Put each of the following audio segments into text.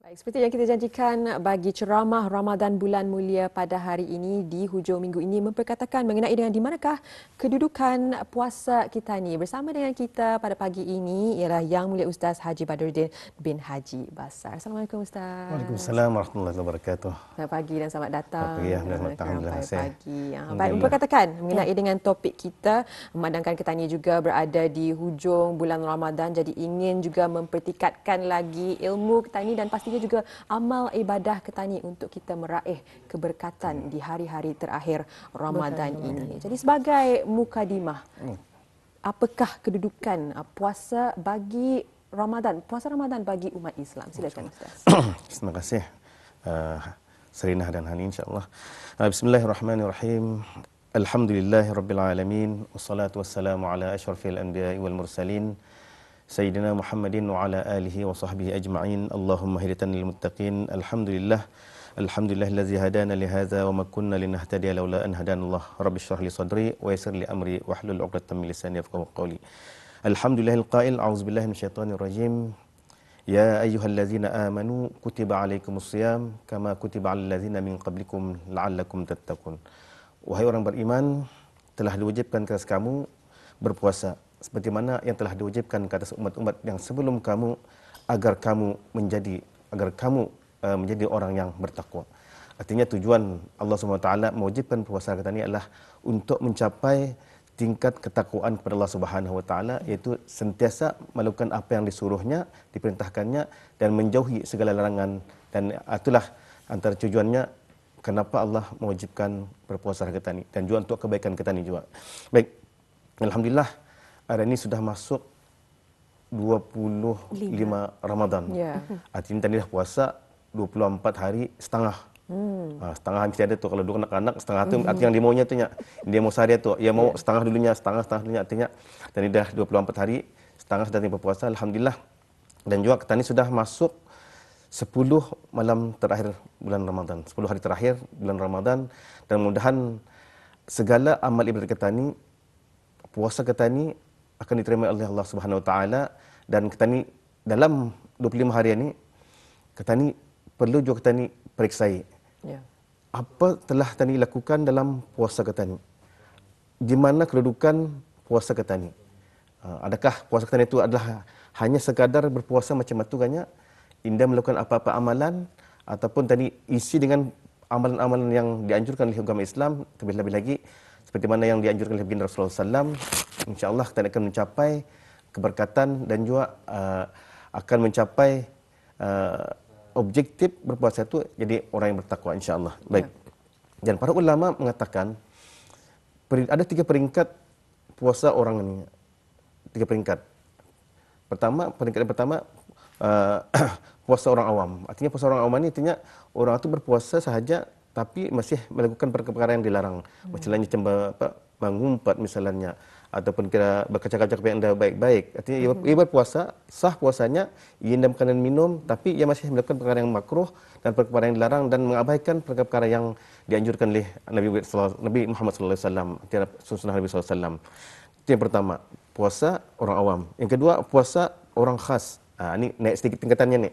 Baik, seperti yang kita janjikan bagi ceramah Ramadan bulan mulia pada hari ini di hujung minggu ini memperkatakan mengenai dengan di manakah kedudukan puasa kita ni. Bersama dengan kita pada pagi ini ialah Yang Mulia Ustaz Haji Badruddin bin Haji Basar. Assalamualaikum Ustaz. Waalaikumsalam warahmatullahi wabarakatuh. Selamat pagi dan selamat datang. Selamat pagi, alhamdulillah saya. Pagi. Baik, memperkatakan mengenai dengan topik kita, memandangkan kita ni juga berada di hujung bulan Ramadan, jadi ingin juga mempertingkatkan lagi ilmu kita ni dan pastinya juga amal ibadah kita ni untuk kita meraih keberkatan di hari-hari terakhir Ramadan ini. Jadi sebagai mukadimah, apakah kedudukan puasa bagi Ramadan, puasa Ramadan bagi umat Islam? Silakan Ustaz. Terima kasih. Serinah dan Hani insyaAllah. Bismillahirrahmanirrahim. Alhamdulillahirabbil alamin wassalatu wassalamu ala asyrafil anbiya'i wal mursalin sayyidina Muhammadin wa ala alihi wa sahbihi ajma'in. Allahumma hidatan lil muttaqin. Alhamdulillahillazi hadana li hadza wa ma kunna linahtadiya laula an hadanallah. Rabbi shrah li sadri wa yassir li amri wahlul 'uqdatam min lisani yafqahu qawli. Alhamdulillahil qail a'udzubillahi minasyaitonir rajim. Ya ayyuhallazina amanu kutiba alaikumusiyam kama kutiba alal ladzina min qablikum la'allakum tattaqun. Wahai orang beriman, telah diwajibkan ke atas kamu berpuasa seperti mana yang telah diwajibkan ke atas umat-umat yang sebelum kamu agar kamu menjadi orang yang bertakwa. Artinya tujuan Allah SWT mewajibkan puasa kita ini adalah untuk mencapai tingkat ketakwaan kepada Allah Subhanahu Wa Taala, iaitu sentiasa melakukan apa yang disuruhnya, diperintahkannya dan menjauhi segala larangan, dan itulah antara tujuannya kenapa Allah mewajibkan berpuasa kita ini dan juga untuk kebaikan kita ini juga. Baik, alhamdulillah hari ini sudah masuk 25 Ramadan. Artinya tadi dah puasa 24 hari setengah. Setengah mesti ada tu kalau dulu anak-anak setengah tu artinya yang dia maunya tu dia mau sehari tu dia mau setengah dulunya artinya dan ini dah 24 hari setengah sudah berpuasa alhamdulillah. Dan juga kita ni sudah masuk 10 malam terakhir bulan Ramadan, 10 hari terakhir bulan Ramadan, dan mudah-mudahan segala amal ibadat kita ni, puasa kita ni akan diterima oleh Allah Subhanahu Wa Taala. Dan kita ni dalam 25 hari ini kita ni perlu juga kita ni periksai apa telah tadi lakukan dalam puasa kita ni. Di mana kedudukan puasa kita ni? Adakah puasa kita ni itu adalah hanya sekadar berpuasa macam itu kan? Indah melakukan apa-apa amalan ataupun tadi isi dengan amalan-amalan yang dianjurkan oleh agama Islam, terlebih-lebih lagi seperti mana yang dianjurkan oleh baginda Rasulullah SAW. InsyaAllah kita akan mencapai keberkatan dan juga akan mencapai objektif berpuasa itu jadi orang yang bertakwa insya-Allah. Baik. Dan para ulama mengatakan ada 3 peringkat puasa orang ini. 3 peringkat. Peringkat yang pertama puasa orang awam. Artinya puasa orang awam ini artinya orang itu berpuasa sahaja tapi masih melakukan perkara yang dilarang. Misalnya mengumpat misalnya, ataupun kira berkaca-kaca kepada yang dah baik-baik. Artinya ia berpuasa, sah puasanya, ia tidak makan dan minum, tapi ia masih melakukan perkara yang makruh dan perkara yang dilarang dan mengabaikan perkara yang dianjurkan oleh Nabi Muhammad SAW, sunnah Nabi SAW. Itu yang pertama, puasa orang awam. Yang kedua, puasa orang khas. Ini naik sedikit tingkatannya ni.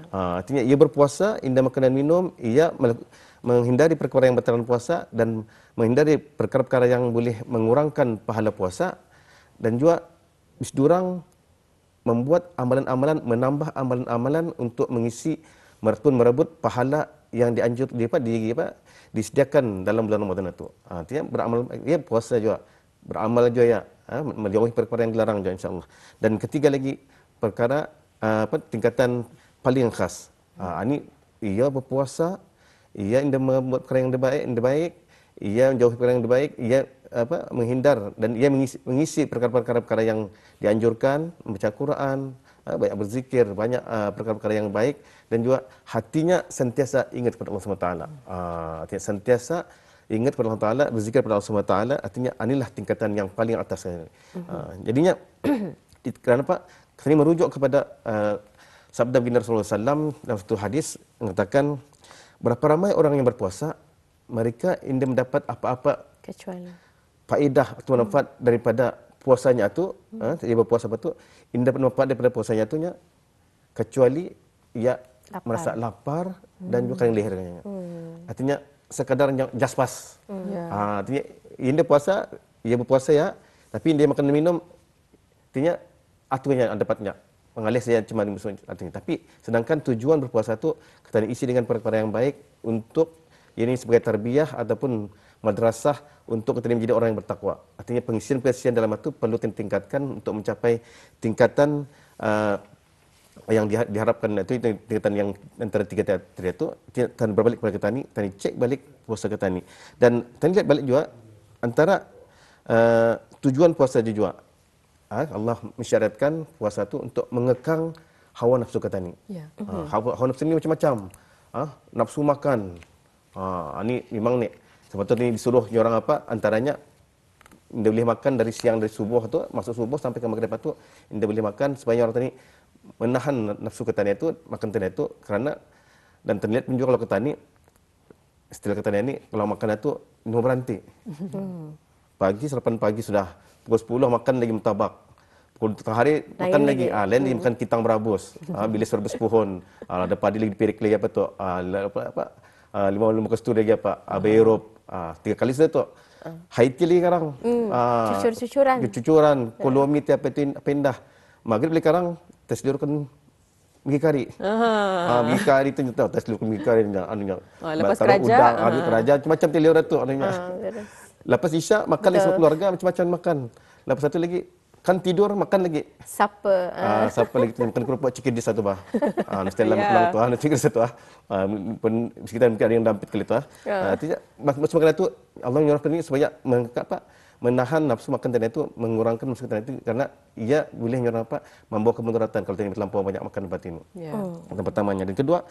Artinya ia berpuasa, tidak makan dan minum, ia menghindari perkara yang batalkan puasa dan menghindari perkara-perkara yang boleh mengurangkan pahala puasa, dan juga diorang membuat amalan-amalan, menambah amalan-amalan untuk mengisi ataupun merebut pahala yang disediakan dalam bulan Ramadan itu. Artinya beramal, ia puasa juga, beramal juga ya, menjauhi perkara yang dilarang juga insya-Allah. Dan ketiga lagi perkara tingkatan paling khas. Ini ia berpuasa, ia tidak membuat perkara yang baik, ia menjauhi perkara yang baik, ia menghindar dan ia mengisi perkara-perkara yang dianjurkan, membaca Quran, banyak berzikir, banyak perkara-perkara yang baik, dan juga hatinya sentiasa ingat kepada Allah SWT. Artinya sentiasa ingat kepada Allah Taala, berzikir kepada Allah SWT. Artinya inilah tingkatan yang paling atas. Jadinya kenapa kita ini merujuk kepada sabda baginda Rasulullah SAW dalam satu hadis mengatakan, berapa ramai orang yang berpuasa, mereka tidak mendapat apa-apa kecuali faedah atau manfaat daripada puasanya itu. Dia berpuasa apa tu, tidak dapat manfaat daripada puasanya itu kecuali ia merasa lapar dan juga kering lehernya. Artinya sekadar jaspas. Artinya dia puasa, ia berpuasa ya, tapi dia makan dan minum, artinya aturannya dapatnya. Mengalir saya cuma artinya. Tapi sedangkan tujuan berpuasa itu kita isi dengan perkara yang baik untuk ini sebagai tarbiyah ataupun madrasah untuk kita menjadi orang yang bertakwa. Artinya pengisian dalam itu perlu ditingkatkan untuk mencapai tingkatan yang diharapkan, itu tingkatan yang antara 3 tadi itu kita berbalik kepada kita ni, kita cek balik puasa kita ni. Dan kita lihat balik juga antara tujuan puasa juga. Allah mensyaratkan puasa itu untuk mengekang hawa nafsu kita ni. Hawa nafsu ni macam-macam. Nafsu makan. Ini memang ni. Sebab tu ni disuruh orang apa? Antaranya dia boleh makan dari siang, dari subuh tu, masuk subuh sampai ke maghrib tu, dia boleh makan supaya orang tadi menahan nafsu ketani itu, makan tadi itu, kerana dan terlihat pun juga kalau ketani, istilah ketani ini kalau makan itu no berhenti. Pagi, sarapan pagi sudah pukul 10 makan lagi mutabak. Pukul tengah hari makan lagi, lain lagi makan kitang berabus, bilis berbus pohon, ada padi lagi dipirik lagi apa tu, lima kastur lagi apa, beirop, 3 kali sudah tu. Haiti lagi sekarang. Cucuran, kolomi tiap itu pindah. Maghrib lagi sekarang terselurkan mengikari. Mengikari itu tahu terselurkan mengikari anunya. Lepas kerja, kerja macam telur tu anunya. Lepas isyak makan lagi sama keluarga macam-macam makan. Lepas satu lagi kan tidur makan lagi. Supper. Supper lagi makan kerupuk chicken di satu bah. Mesti dalam pulang tu nanti ke satu pun sekitar mungkin ada yang dampit kali tu artinya macam makan itu Allah menyuruhkan ini supaya menahan nafsu makan tadi itu, mengurangkan nafsu tadi itu, karena ia boleh menyuruh membawa kemudaratan kalau tadi terlampau banyak makan tempat ini. Yang pertamanya. Dan kedua,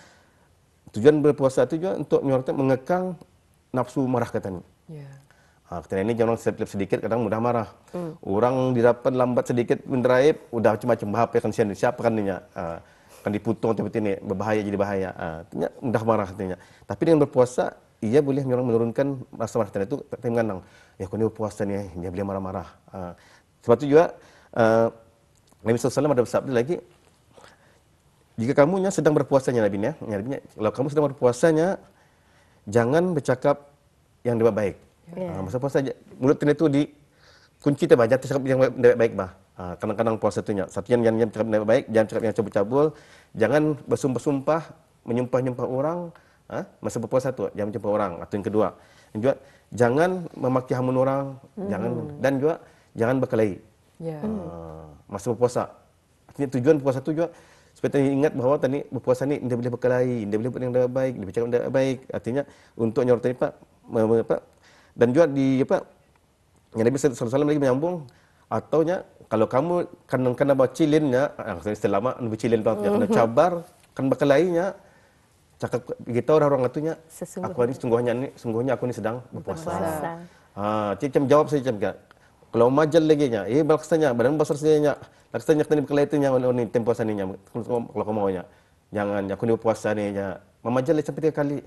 tujuan berpuasa itu juga untuk mengekang nafsu marah katanya. Kita ini jangan sedikit kadang mudah marah. Orang didapat lambat sedikit mendrive, udah macam-macam bahapa kan siapa kan ninya. Kan diputung seperti ini, berbahaya jadi bahaya. Artinya mudah marah katanya. Tapi dengan berpuasa, ia boleh menurunkan rasa marah itu, tapi mengenang. Ya, kau ni berpuasa ni, dia boleh marah-marah. Sebab itu juga, Nabi SAW ada bersabda lagi, jika kamu sedang berpuasanya, Nabi, kalau kamu sedang berpuasanya, jangan bercakap yang tidak baik. Masa puasa, mulut itu dikunci, jangan cakap yang tidak baik. Kadang-kadang puasa itu, satu yang cakap yang baik, jangan cakap yang cabul-cabul, jangan bersumpah-sumpah, menyumpah-nyumpah orang, masa berpuasa itu, jangan menyumpah orang. Atau yang kedua, dan juga jangan memaki hamun orang, dan juga jangan berkelahi. Masa berpuasa. Artinya tujuan berpuasa itu juga supaya kita ingat bahawa tadi berpuasa ni dia boleh berkelahi, dia boleh buat yang tidak baik, dia bercakap yang tidak baik. Artinya untuk nyorot tadi dan juga yang Nabi SAW lagi menyambung, ataunya kalau kamu kena bawa cilinnya, istilah lama bercilin tu, kena cabar, kan berkelahinya, cakap kita orang-orang atunya, sungguhnya aku ni sedang berpuasa. Macam jawab saya macam kalau majal lagi nya, balaksannya, badan besar saya laksanya kita ni berkelahi tu nya, ni tempuasa ni nya, kalau kamu maunya, jangan aku ni berpuasa ni nya, memajal sampai 3 kali.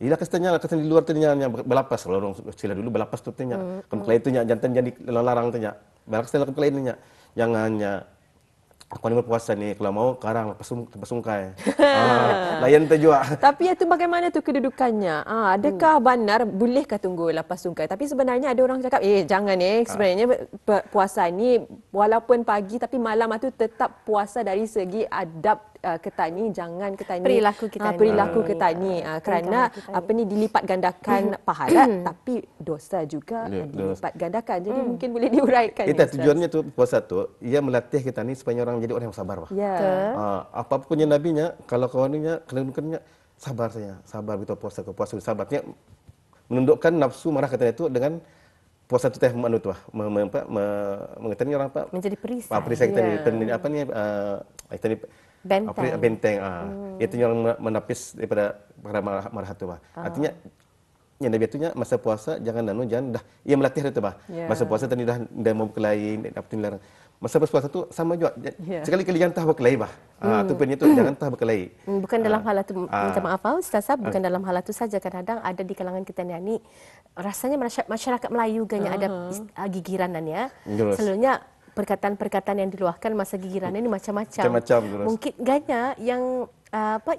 Ila kastanya di luar tu nya belapas, kalau orang sila dulu belapas tu nya, kan berkelahi tu nya, jantan jadi larang tu nya, balaksannya berkelahi ni nya, jangannya. Aku ni berpuasa ni, kalau mau karang lepas sungkai. Layan tu juga. Tapi itu bagaimana tu kedudukannya? Adakah benar bolehkah tunggu lepas sungkai? Tapi sebenarnya ada orang cakap, jangan sebenarnya puasa ni walaupun pagi tapi malam itu tetap puasa dari segi adab ketani, jangan ketani perilaku ketani, kerana dilipat gandakan pahala tapi dosa juga dilipat gandakan. Jadi mungkin boleh diuraikan. Itu tujuannya tu puasa tu, ia melatih kita ni supaya orang jadi orang yang sabar. Apapun yang nabinya, kalau kawannya kena sabar saja, sabar kita puasa sabarnya menundukkan nafsu marah katanya itu dengan puasa tu teh manu tu mengetahui orang menjadi perisai. Perisai kita ni benteng. Itu yang menapis daripada marah tu artinya yang Nabi itunya masa puasa jangan dah ia melatih itu masa puasa tadi dah mau berkelahi apa tu dilarang. Masa berpuasa tu sama juga. Sekali-kali jangan tah berkelahi tu pun itu jangan tah berkelahi. Bukan dalam hal itu, minta maaf Ustaz, bukan dalam hal itu saja, kadang-kadang ada di kalangan kita ni rasanya masyarakat Melayu ganya ada gigiranannya. Selalunya perkataan-perkataan yang diluahkan masa gigiran ini macam-macam. Mungkin ganya yang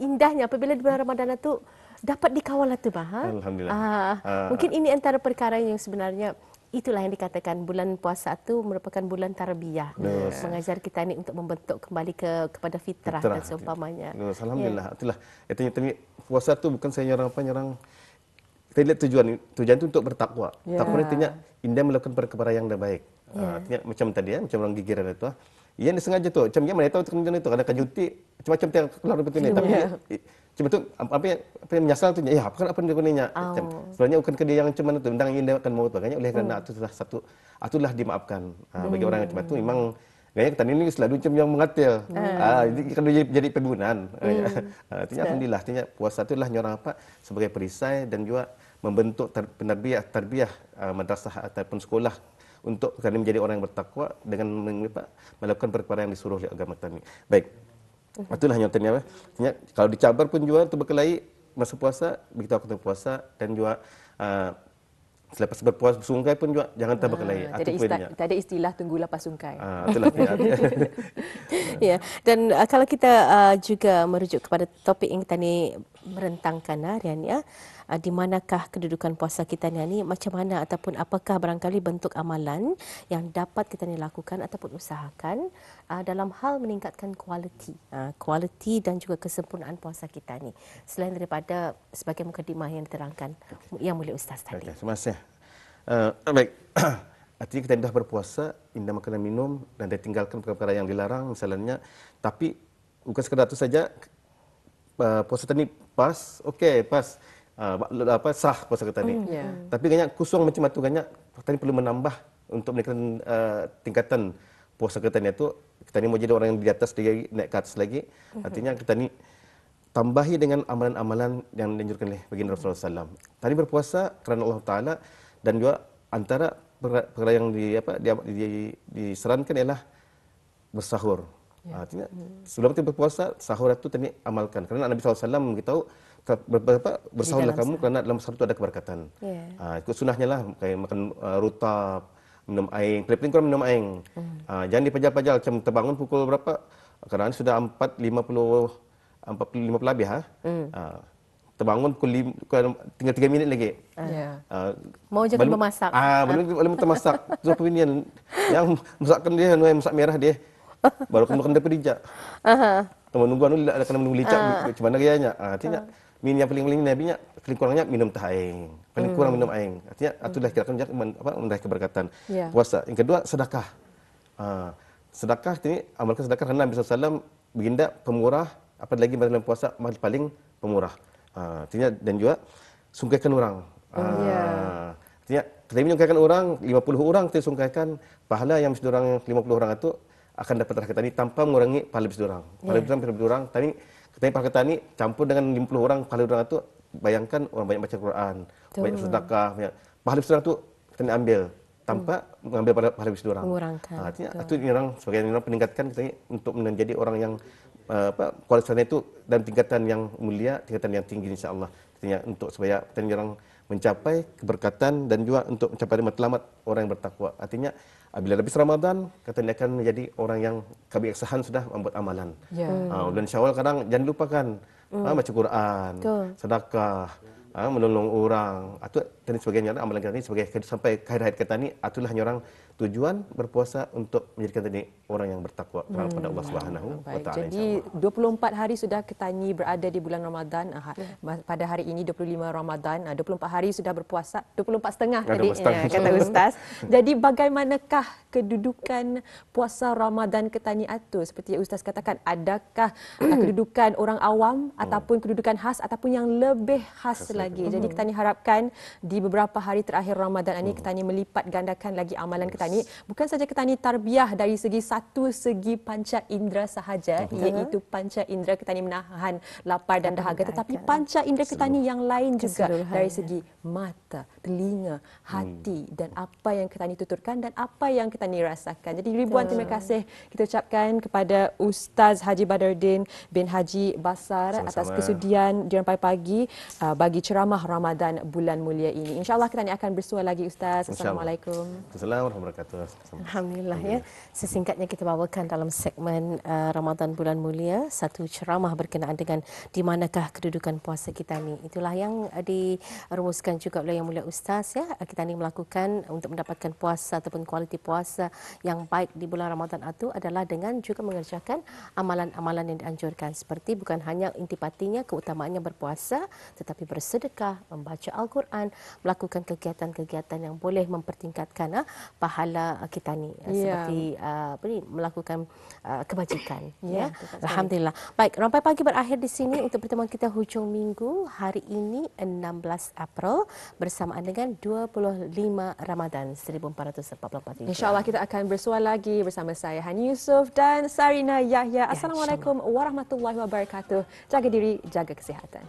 indahnya apabila di bulan Ramadan itu dapat dikawal itu, Bah. Alhamdulillah. Mungkin ini antara perkara yang sebenarnya itulah yang dikatakan bulan puasa itu merupakan bulan tarbiyah. Mengajar kita ini untuk membentuk kembali kepada fitrah dan seumpamanya. Alhamdulillah. Itulah. Itu puasa itu bukan saya nyerang. Kita lihat tujuan itu untuk bertakwa. Takwa artinya indah melakukan perkara yang baik. Artinya macam tadi macam orang gigiran itu. Ia disengaja tuh, macam dia mana tahu kemudian itu kadang cuti macam-macam yang keluar betul ni. Tapi cuma tu apa yang menyasar tu ya apa yang dia gunanya. Sebenarnya bukan ke dia yang macam mana tu undang indah akan maut bagainya oleh kerana itu sudah satu itulah dimaafkan. Bagi orang yang macam tu memang gaya kita ini selalu macam yang mengatil. Jadi kalau jadi pembunuhan. Artinya alhamdulillah, artinya puasa itulah nyorang sebagai perisai dan juga membentuk tarbiyah madrasah ataupun sekolah untuk kami menjadi orang yang bertakwa dengan melakukan perkara yang disuruh oleh agama kami. Baik. Itulah nyatanya. Kalau dicabar pun juga untuk berkelahi masa puasa, begitu waktu puasa dan juga selepas berpuasa bersungkai pun juga jangan berkelahi. Tak ada istilah tunggu lepas sungkai. Itulah. Ya, dan kalau kita juga merujuk kepada topik yang kita ni merentangkan Rian, di manakah kedudukan puasa kita ni, macam mana ataupun apakah barangkali bentuk amalan yang dapat kita ni lakukan ataupun usahakan dalam hal meningkatkan kualiti dan juga kesempurnaan puasa kita ni, selain daripada sebagai mukadimah yang diterangkan yang mulia Ustaz tadi. Terima kasih. Baik. Artinya kita dah berpuasa, indah makan dan minum dan ditinggalkan perkara yang dilarang misalnya, tapi bukan sekadar itu saja. Puasa tadi pas, okey, pas. Sah puasa kita ni. Tapi banyak kosong macam itu, banyak kita ni perlu menambah untuk meningkatkan tingkatan puasa kita ni itu. Kita ni mau jadi orang yang di atas lagi, naik ke atas lagi. Artinya kita ni tambahi dengan amalan-amalan yang dianjurkan oleh baginda Rasulullah SAW. Tadi berpuasa kerana Allah Taala dan juga antara perkara yang disarankan ialah bersahur. Artinya sebelum kita berpuasa, sahur itu tadi amalkan. Kerana Nabi SAW memberitahu bersahurlah kamu kerana dalam sahur itu ada keberkatan. Ikut sunnahnya lah, kayak makan rutab, minum air. Paling kurang minum air. Jangan dipajal-pajal macam terbangun pukul berapa? Kerana sudah 4.50 lebih. Terbangun pukul tinggal 3 minit lagi. Mau jangan memasak. Belum termasak. Itu opinion. Yang masakkan dia, yang masak merah dia. Baru makan daripada licak. Menunggu akan menunggu licak macam mana gayanya. Artinya yang paling nabinya paling kurangnya minum air. Paling kurang minum air. Artinya itulah kira-kira meraih keberkatan. Puasa. Yang kedua sedekah. Sedekah ini amalkan sedekah kerana Nabi SAW baginda pemurah, apa lagi dalam puasa paling pemurah. Artinya dan juga sungkaikan orang. Artinya kita menyungkaikan orang 50 orang kita sungkaikan, pahala yang mesti orang 50 orang itu akan dapat rakyat tadi tanpa mengurangi pahala mesti orang. Pahala mesti orang tadi kita pahala kita ni campur dengan 50 orang pahala orang itu, bayangkan orang banyak baca Quran, banyak sedekah, pahala mesti orang itu kita ambil tanpa mengambil pahala mesti orang. Artinya itu orang sebagai orang peningkatkan kita untuk menjadi orang yang kualitasnya itu dan tingkatan yang mulia, tingkatan yang tinggi insya-Allah. Artinya untuk supaya kita orang mencapai keberkatan dan juga untuk mencapai matlamat orang yang bertakwa. Artinya apabila habis Ramadan, kita akan menjadi orang yang kebiasaan sudah membuat amalan. Bulan Syawal kadang jangan lupakan baca Quran, sedekah, menolong orang. Itu dan sebagainya amalan kita ini sebagai sampai akhir hayat kita ini, itulah orang tujuan berpuasa untuk menjadikan tadi orang yang bertakwa kepada Allah Subhanahu wa taala. Jadi 24 hari sudah kita ni berada di bulan Ramadan. Pada hari ini 25 Ramadan, 24 hari sudah berpuasa, 24 setengah tadi kata Ustaz. Jadi bagaimanakah kedudukan puasa Ramadan kita ni itu? Seperti Ustaz katakan, adakah kedudukan orang awam ataupun kedudukan khas ataupun yang lebih khas lagi? Jadi kita ni harapkan di beberapa hari terakhir Ramadan ini kita ni melipat gandakan lagi amalan kita ni, bukan saja kita ni tarbiyah dari segi segi panca indera sahaja, iaitu panca indera kita ni menahan lapar dan dahaga, tetapi panca indera kita ni yang lain juga dari segi mata, telinga, hati dan apa yang kita ni tuturkan dan apa yang kita ni rasakan. Jadi ribuan terima kasih kita ucapkan kepada Ustaz Haji Badruddin bin Haji Basar atas kesudian di pagi bagi ceramah Ramadan bulan mulia ini. InsyaAllah kita ni akan bersua lagi Ustaz. Assalamualaikum. Assalamualaikum. wabarakatuh. Alhamdulillah ya. Sesingkatnya kita bawakan dalam segmen Ramadan Bulan Mulia satu ceramah berkenaan dengan di manakah kedudukan puasa kita ni. Itulah yang dirumuskan juga oleh Yang Mulia Ustaz ya. Kita ni melakukan untuk mendapatkan puasa ataupun kualiti puasa yang baik di bulan Ramadan itu adalah dengan juga mengerjakan amalan-amalan yang dianjurkan, seperti bukan hanya intipatinya keutamaannya berpuasa, tetapi bersedekah, membaca Al-Quran, melakukan kegiatan-kegiatan yang boleh mempertingkatkan pahala kita ni, seperti melakukan kebajikan. Ya. Alhamdulillah. Baik, Rampai Pagi berakhir di sini untuk pertemuan kita hujung minggu hari ini 16 April bersamaan dengan 25 Ramadan 1444. InsyaAllah kita akan bersua lagi bersama saya Hani Yusof dan Sarina Yahya. Assalamualaikum warahmatullahi wabarakatuh. Jaga diri, jaga kesihatan.